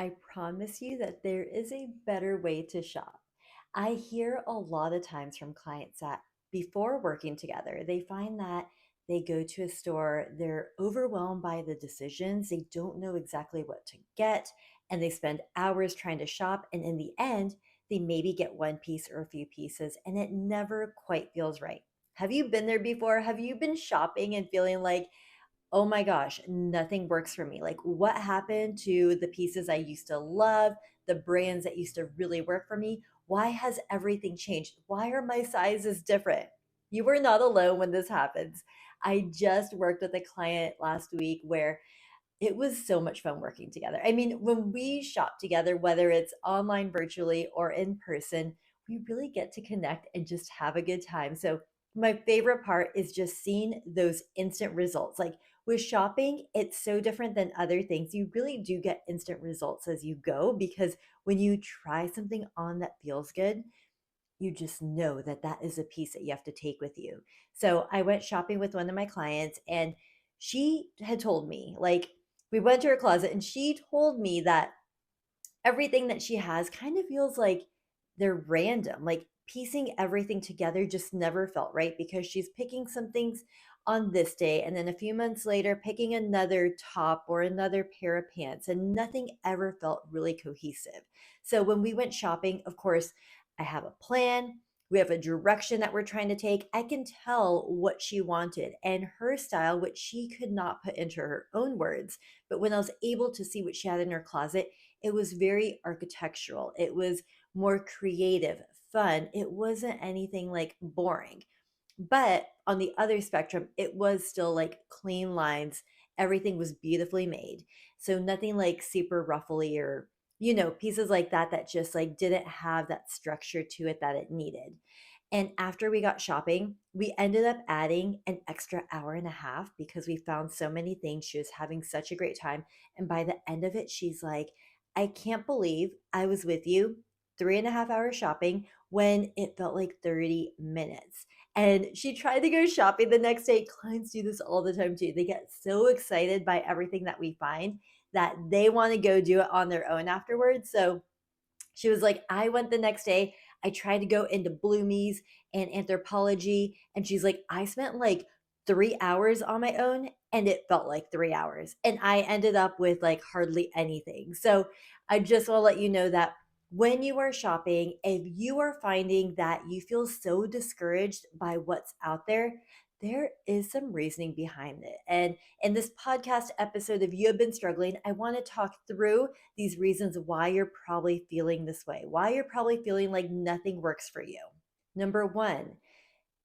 I promise you that there is a better way to shop. I hear a lot of times from clients that before working together, they find that they go to a store, they're overwhelmed by the decisions, they don't know exactly what to get, and they spend hours trying to shop. And in the end, they maybe get one piece or a few pieces, and it never quite feels right. Have you been there before? Have you been shopping and feeling like, oh my gosh, nothing works for me? Like, what happened to the pieces I used to love, the brands that used to really work for me? Why has everything changed? Why are my sizes different? You are not alone when this happens. I just worked with a client last week where it was so much fun working together. I mean, when we shop together, whether it's online, virtually, or in person, we really get to connect and just have a good time. So, my favorite part is just seeing those instant results. Like with shopping, it's so different than other things. You really do get instant results as you go because when you try something on that feels good, you just know that that is a piece that you have to take with you. So I went shopping with one of my clients and she had told me, like, we went to her closet and she told me that everything that she has kind of feels like they're random. Like piecing everything together just never felt right because she's picking some things on this day and then a few months later picking another top or another pair of pants and nothing ever felt really cohesive. So when we went shopping, of course, I have a plan. We have a direction that we're trying to take. I can tell what she wanted and her style, which she could not put into her own words. But when I was able to see what she had in her closet, it was very architectural. It was more creative, fun. It wasn't anything like boring. But on the other spectrum, it was still like clean lines. Everything was beautifully made. So nothing like super ruffly or, pieces like that that just like didn't have that structure to it that it needed. And after we got shopping, we ended up adding an extra hour and a half because we found so many things. She was having such a great time. And by the end of it, she's like, I can't believe I was with you 3.5 hours shopping when it felt like 30 minutes. And she tried to go shopping the next day. Clients do this all the time too. They get so excited by everything that we find that they want to go do it on their own afterwards. So she was like, I went the next day. I tried to go into Bloomies and Anthropology. And she's like, I spent like 3 hours on my own and it felt like 3 hours. And I ended up with like hardly anything. So I just want to let you know that when you are shopping, if you are finding that you feel so discouraged by what's out there is some reasoning behind it. And in this podcast episode, if you have been struggling, I want to talk through these reasons why you're probably feeling this way, why you're probably feeling like nothing works for you. Number one,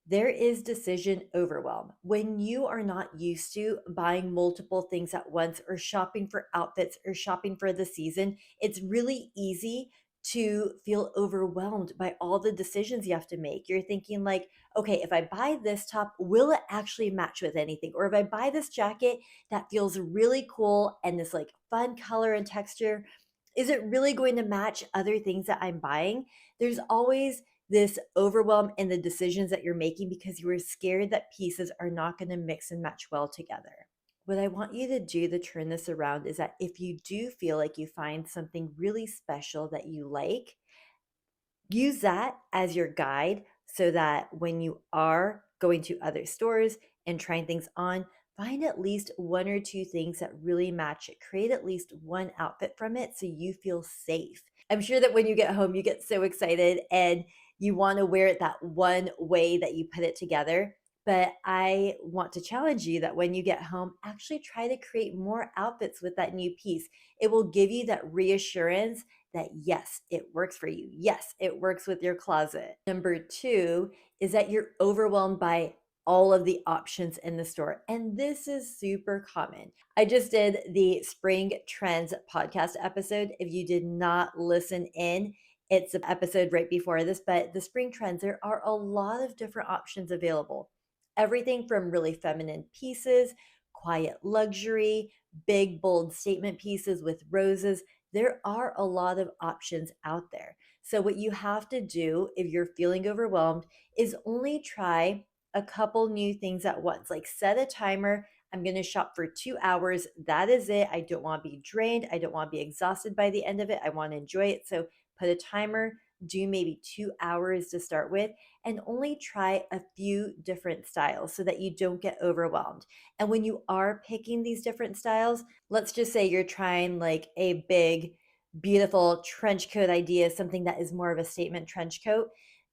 there is decision overwhelm. When you are not used to buying multiple things at once or shopping for outfits or shopping for the season, it's really easy to feel overwhelmed by all the decisions you have to make. You're thinking like, okay, if I buy this top, will it actually match with anything? Or if I buy this jacket that feels really cool and this like fun color and texture, is it really going to match other things that I'm buying? There's always this overwhelm in the decisions that you're making because you are scared that pieces are not going to mix and match well together. What I want you to do to turn this around is that if you do feel like you find something really special that you like, use that as your guide so that when you are going to other stores and trying things on, find at least one or two things that really match it. Create at least one outfit from it so you feel safe. I'm sure that when you get home, you get so excited and you want to wear it that one way that you put it together. But I want to challenge you that when you get home, actually try to create more outfits with that new piece. It will give you that reassurance that yes, it works for you. Yes, it works with your closet. Number two is that you're overwhelmed by all of the options in the store. And this is super common. I just did the Spring Trends podcast episode. If you did not listen in, it's the episode right before this, but the spring trends, there are a lot of different options available. Everything from really feminine pieces, quiet luxury, big, bold statement pieces with roses. There are a lot of options out there. So, what you have to do if you're feeling overwhelmed is only try a couple new things at once. Like set a timer. I'm going to shop for 2 hours. That is it. I don't want to be drained. I don't want to be exhausted by the end of it. I want to enjoy it. So put a timer, do maybe 2 hours to start with, and only try a few different styles so that you don't get overwhelmed. And when you are picking these different styles, let's just say you're trying like a big, beautiful trench coat idea, something that is more of a statement trench coat.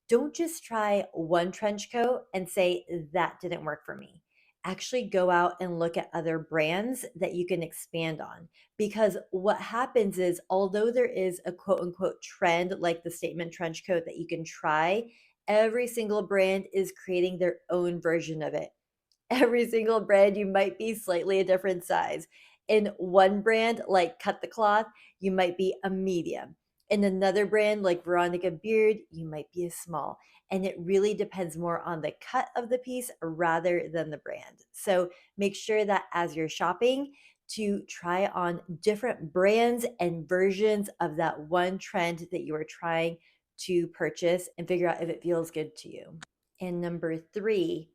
Don't just try one trench coat and say, that didn't work for me. Actually, go out and look at other brands that you can expand on. Because what happens is, although there is a quote unquote trend like the statement trench coat that you can try, every single brand is creating their own version of it. Every single brand, you might be slightly a different size. In one brand, like Cut the Cloth, you might be a medium. In another brand, like Veronica Beard, you might be a small. And it really depends more on the cut of the piece rather than the brand. So make sure that as you're shopping, to try on different brands and versions of that one trend that you are trying to purchase and figure out if it feels good to you. And number three,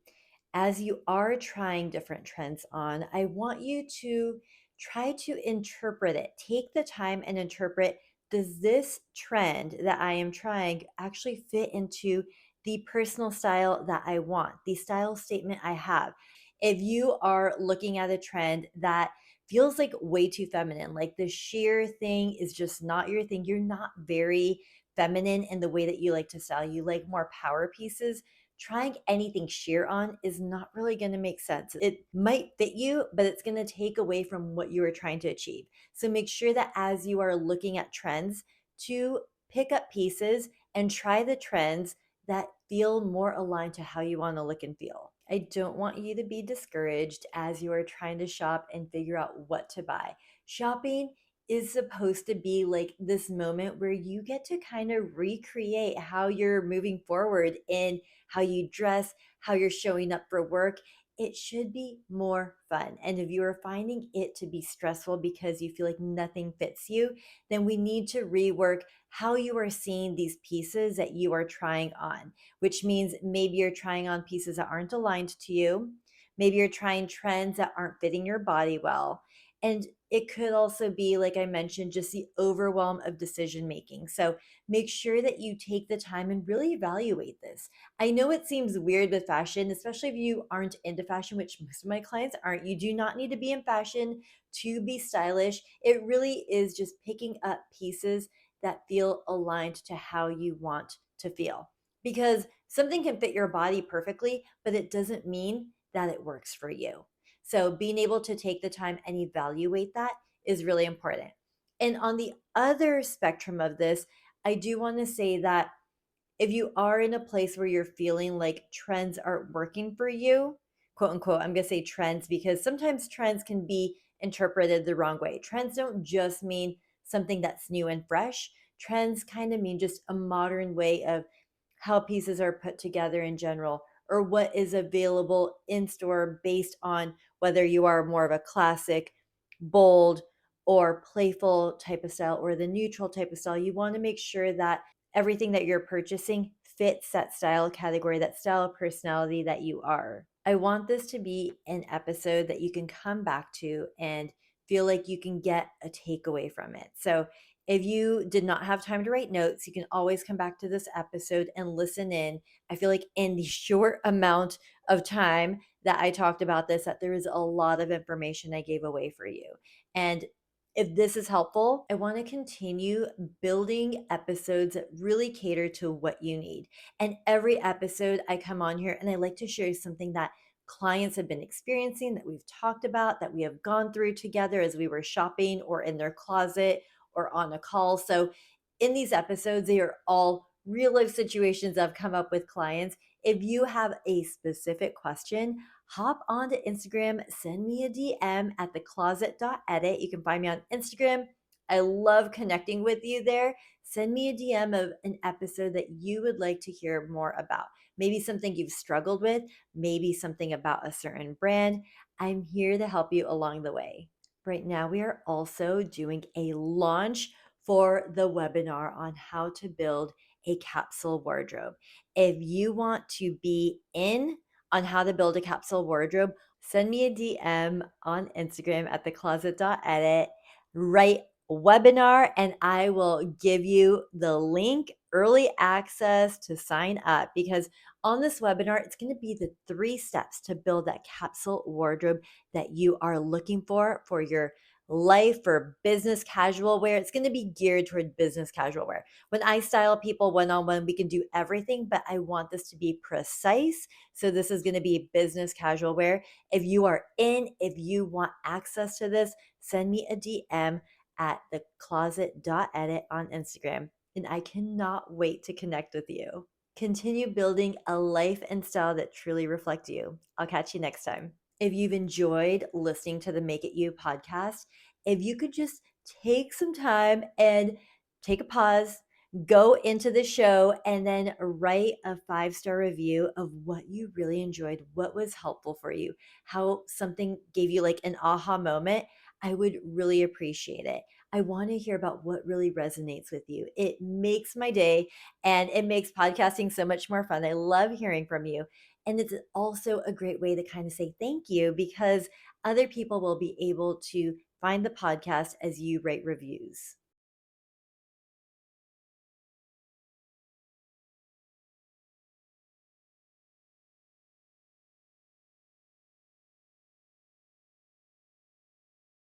as you are trying different trends on, I want you to try to interpret it. Take the time and interpret, does this trend that I am trying actually fit into the personal style that I want, the style statement I have? If you are looking at a trend that feels like way too feminine, like the sheer thing is just not your thing, you're not very feminine in the way that you like to style, you like more power pieces, trying anything sheer on is not really going to make sense. It might fit you, but it's going to take away from what you are trying to achieve. So make sure that as you are looking at trends, to pick up pieces and try the trends that feel more aligned to how you want to look and feel. I don't want you to be discouraged as you are trying to shop and figure out what to buy. Shopping is supposed to be like this moment where you get to kind of recreate how you're moving forward in how you dress, how you're showing up for work. It should be more fun. And if you are finding it to be stressful because you feel like nothing fits you, then we need to rework how you are seeing these pieces that you are trying on, which means maybe you're trying on pieces that aren't aligned to you. Maybe you're trying trends that aren't fitting your body well. And it could also be, like I mentioned, just the overwhelm of decision making. So make sure that you take the time and really evaluate this. I know it seems weird with fashion, especially if you aren't into fashion, which most of my clients aren't. You do not need to be in fashion to be stylish. It really is just picking up pieces that feel aligned to how you want to feel. Because something can fit your body perfectly, but it doesn't mean that it works for you. So being able to take the time and evaluate that is really important. And on the other spectrum of this, I do want to say that if you are in a place where you're feeling like trends aren't working for you, quote unquote, I'm going to say trends because sometimes trends can be interpreted the wrong way. Trends don't just mean something that's new and fresh. Trends kind of mean just a modern way of how pieces are put together in general, or what is available in store based on whether you are more of a classic, bold, or playful type of style or the neutral type of style. You want to make sure that everything that you're purchasing fits that style category, that style of personality that you are. I want this to be an episode that you can come back to and feel like you can get a takeaway from it. So if you did not have time to write notes, you can always come back to this episode and listen in. I feel like in the short amount of time that I talked about this, that there is a lot of information I gave away for you. And if this is helpful, I want to continue building episodes that really cater to what you need. And every episode I come on here and I like to share something that clients have been experiencing, that we've talked about, that we have gone through together as we were shopping or in their closet or on a call. So in these episodes, they are all real life situations I've come up with clients. If you have a specific question, hop onto Instagram, send me a DM at thecloset.edit. You can find me on Instagram. I love connecting with you there. Send me a DM of an episode that you would like to hear more about. Maybe something you've struggled with, maybe something about a certain brand. I'm here to help you along the way. Right now, we are also doing a launch for the webinar on how to build a capsule wardrobe. If you want to be in on how to build a capsule wardrobe, Send me a DM on Instagram at thecloset.edit, write webinar, and I will give you the link, early access to sign up, because on this webinar, it's going to be the 3 steps to build that capsule wardrobe that you are looking for your life, for business casual wear. It's going to be geared toward business casual wear. When I style people one on one, we can do everything, but I want this to be precise. So this is going to be business casual wear. If you are in, if you want access to this, send me a DM at thecloset.edit on Instagram. And I cannot wait to connect with you. Continue building a life and style that truly reflect you. I'll catch you next time. If you've enjoyed listening to the Make It You podcast, if you could just take some time and take a pause, go into the show, and then write a 5-star review of what you really enjoyed, what was helpful for you, how something gave you like an aha moment, I would really appreciate it. I want to hear about what really resonates with you. It makes my day and it makes podcasting so much more fun. I love hearing from you. And it's also a great way to kind of say thank you, because other people will be able to find the podcast as you rate reviews.